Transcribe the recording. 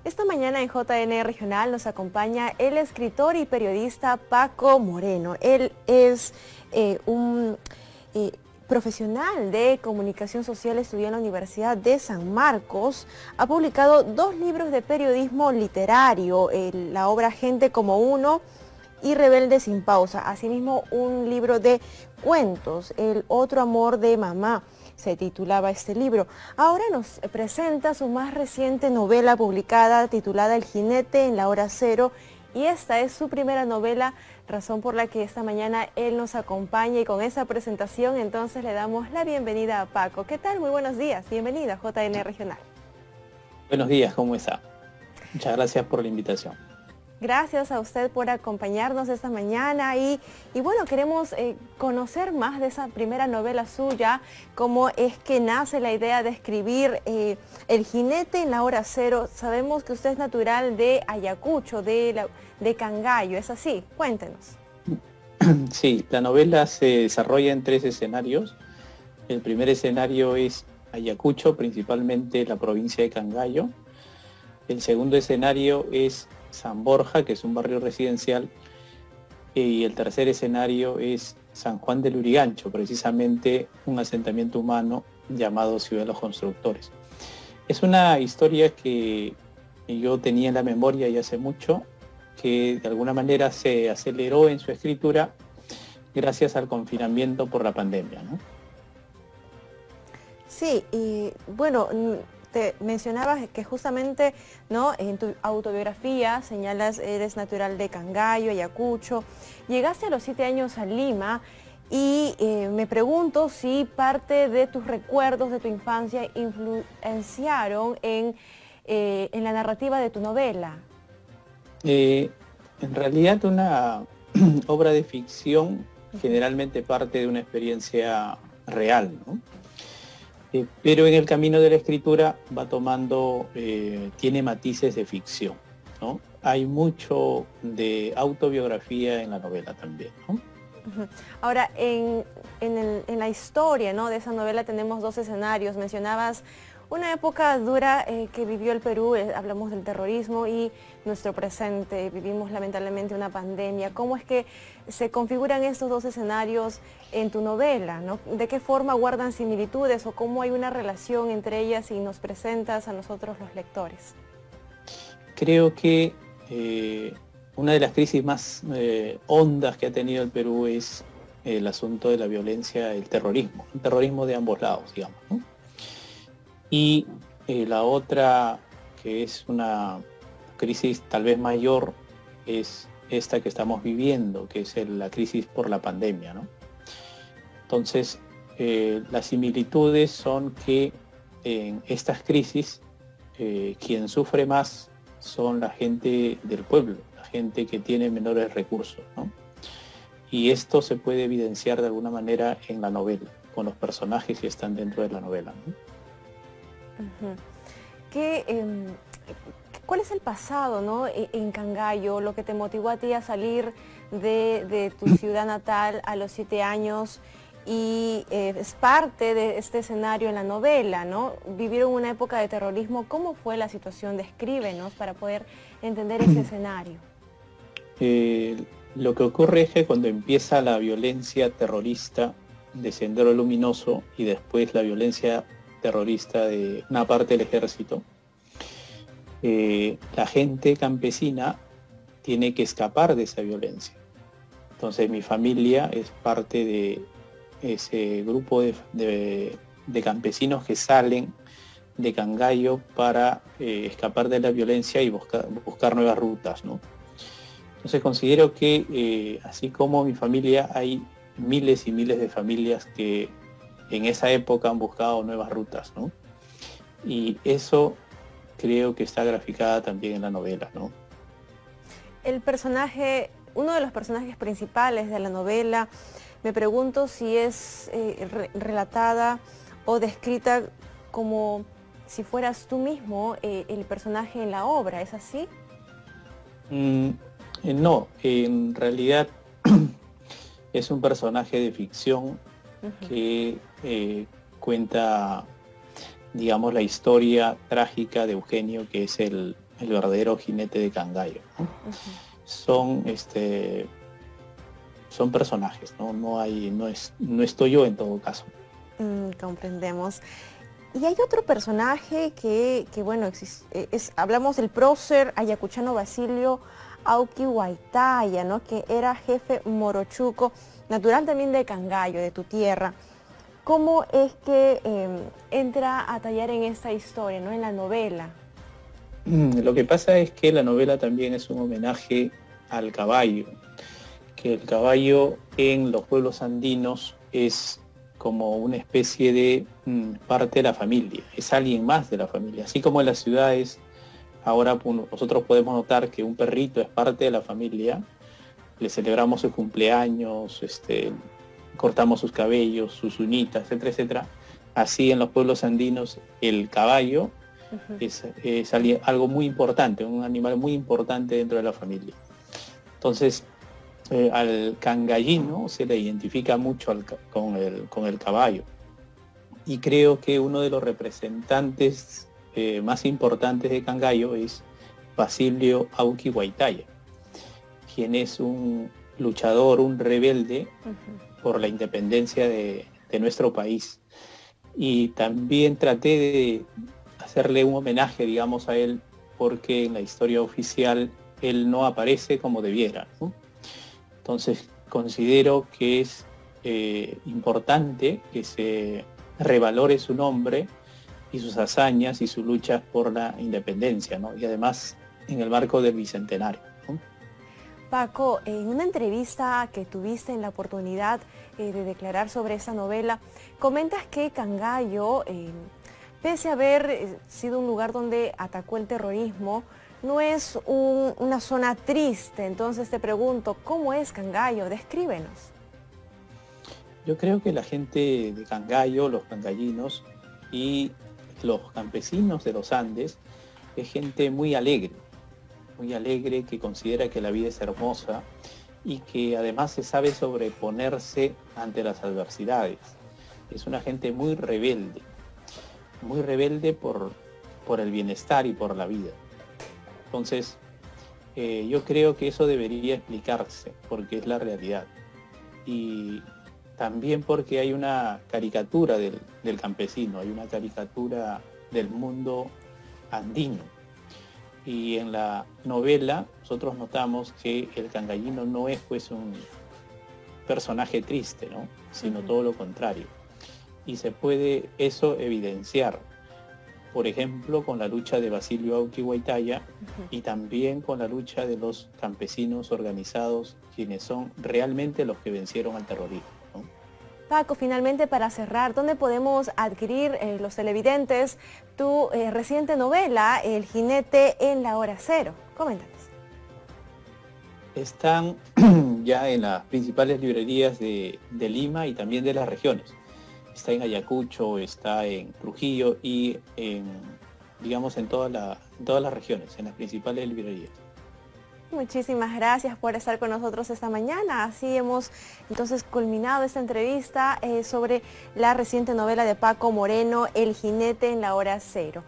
Esta mañana en JN Regional nos acompaña el escritor y periodista Paco Moreno. Él es un profesional de comunicación social, estudió en la Universidad de San Marcos. Ha publicado 2 libros de periodismo literario, la obra Gente como Uno y Rebelde sin Pausa. Asimismo, un libro de cuentos, El otro amor de mamá, se titulaba este libro. Ahora nos presenta su más reciente novela publicada titulada El jinete en la hora cero, y esta es su primera novela, razón por la que esta mañana él nos acompaña, y con esa presentación entonces le damos la bienvenida a Paco. ¿Qué tal? Muy buenos días, bienvenida a JN Regional. Buenos días, ¿cómo está? Muchas gracias por la invitación. Gracias a usted por acompañarnos esta mañana y bueno, queremos conocer más de esa primera novela suya, cómo es que nace la idea de escribir El jinete en la hora cero. Sabemos que usted es natural de Ayacucho, de Cangallo, ¿es así? Cuéntenos. Sí, la novela se desarrolla en 3 escenarios. El primer escenario es Ayacucho, principalmente la provincia de Cangallo. El segundo escenario es San Borja, que es un barrio residencial, y el tercer escenario es San Juan del Lurigancho, precisamente un asentamiento humano llamado Ciudad de los Constructores. Es una historia que yo tenía en la memoria ya hace mucho, que de alguna manera se aceleró en su escritura gracias al confinamiento por la pandemia, ¿no? Sí, y bueno, te mencionabas que justamente, ¿no?, en tu autobiografía señalas eres natural de Cangallo, Ayacucho. Llegaste a los 7 años a Lima y me pregunto si parte de tus recuerdos de tu infancia influenciaron en la narrativa de tu novela. En realidad una obra de ficción generalmente parte de una experiencia real, ¿no? Pero en el camino de la escritura va tomando, tiene matices de ficción, ¿no? Hay mucho de autobiografía en la novela también, ¿no? Ahora, en la historia, ¿no?, de esa novela tenemos 2 escenarios. Mencionabas una época dura que vivió el Perú, hablamos del terrorismo, y nuestro presente, vivimos lamentablemente una pandemia. ¿Cómo es que se configuran estos 2 escenarios en tu novela, ¿no? ¿De qué forma guardan similitudes o cómo hay una relación entre ellas y nos presentas a nosotros los lectores? Creo que una de las crisis más hondas que ha tenido el Perú es el asunto de la violencia, el terrorismo de ambos lados, digamos, ¿no? Y la otra, que es una crisis tal vez mayor, es esta que estamos viviendo, que es la crisis por la pandemia, ¿no? Entonces, las similitudes son que en estas crisis, quien sufre más son la gente del pueblo, la gente que tiene menores recursos, ¿no? Y esto se puede evidenciar de alguna manera en la novela, con los personajes que están dentro de la novela, ¿no? ¿Cuál es el pasado, ¿no?, en Cangallo, lo que te motivó a ti a salir de tu ciudad natal a los 7 años? Y es parte de este escenario en la novela, ¿no? Vivieron una época de terrorismo. ¿Cómo fue la situación? Descríbenos para poder entender ese escenario. Lo que ocurre es que cuando empieza la violencia terrorista de Sendero Luminoso y después la violencia terrorista de una parte del ejército, la gente campesina tiene que escapar de esa violencia. Entonces mi familia es parte de ese grupo de campesinos que salen de Cangallo para escapar de la violencia y buscar nuevas rutas, ¿no? Entonces considero que así como mi familia, hay miles y miles de familias que en esa época han buscado nuevas rutas, ¿no? Y eso creo que está graficada también en la novela, ¿no? El personaje, uno de los personajes principales de la novela, me pregunto si es relatada o descrita como si fueras tú mismo el personaje en la obra, ¿es así? No, en realidad es un personaje de ficción que cuenta, digamos, la historia trágica de Eugenio, que es el el verdadero jinete de Cangallo, ¿no? Ujú. Son, son personajes, ¿no? No estoy yo en todo caso. Comprendemos. Y hay otro personaje que bueno, hablamos del prócer ayacuchano Basilio Auqui Huaytaya, ¿no? Que era jefe morochuco, natural también de Cangallo, de tu tierra. ¿Cómo es que entra a tallar en esta historia, ¿no? En la novela. Lo que pasa es que la novela también es un homenaje al caballo, que el caballo en los pueblos andinos es como una especie de parte de la familia, es alguien más de la familia. Así como en las ciudades, ahora nosotros podemos notar que un perrito es parte de la familia, le celebramos su cumpleaños, cortamos sus cabellos, sus uñitas, etcétera, etcétera. Así en los pueblos andinos el caballo Ujú. es algo muy importante, un animal muy importante dentro de la familia. Entonces, al cangallino se le identifica mucho con el caballo. Y creo que uno de los representantes más importantes de Cangallo es Basilio Auqui Huaytaya, quien es un luchador, un rebelde Ujú. por la independencia de nuestro país. Y también traté de hacerle un homenaje, digamos, a él, porque en la historia oficial él no aparece como debiera, ¿no? Entonces considero que es importante que se revalore su nombre y sus hazañas y sus luchas por la independencia, ¿no? Y además en el marco del Bicentenario, ¿no? Paco, en una entrevista que tuviste en la oportunidad de declarar sobre esta novela, comentas que Cangallo, pese a haber sido un lugar donde atacó el terrorismo, no es una zona triste. Entonces te pregunto, ¿cómo es Cangallo? Descríbenos. Yo creo que la gente de Cangallo, los cangallinos y los campesinos de los Andes es gente muy alegre, que considera que la vida es hermosa y que además se sabe sobreponerse ante las adversidades. Es una gente muy rebelde por el bienestar y por la vida. Entonces, yo creo que eso debería explicarse, porque es la realidad. Y también porque hay una caricatura del campesino, hay una caricatura del mundo andino. Y en la novela nosotros notamos que el cangallino no es pues un personaje triste, ¿no? Sino Ujú. todo lo contrario. Y se puede eso evidenciar, por ejemplo, con la lucha de Basilio Auqui Huaytaya Ujú. y también con la lucha de los campesinos organizados, quienes son realmente los que vencieron al terrorismo, ¿no? Paco, finalmente para cerrar, ¿dónde podemos adquirir los televidentes tu reciente novela, El jinete en la hora cero? Coméntanos. Están ya en las principales librerías de Lima y también de las regiones. Está en Ayacucho, está en Trujillo y digamos en todas las regiones, en las principales librerías. Muchísimas gracias por estar con nosotros esta mañana. Así hemos entonces culminado esta entrevista sobre la reciente novela de Paco Moreno, El jinete en la hora cero.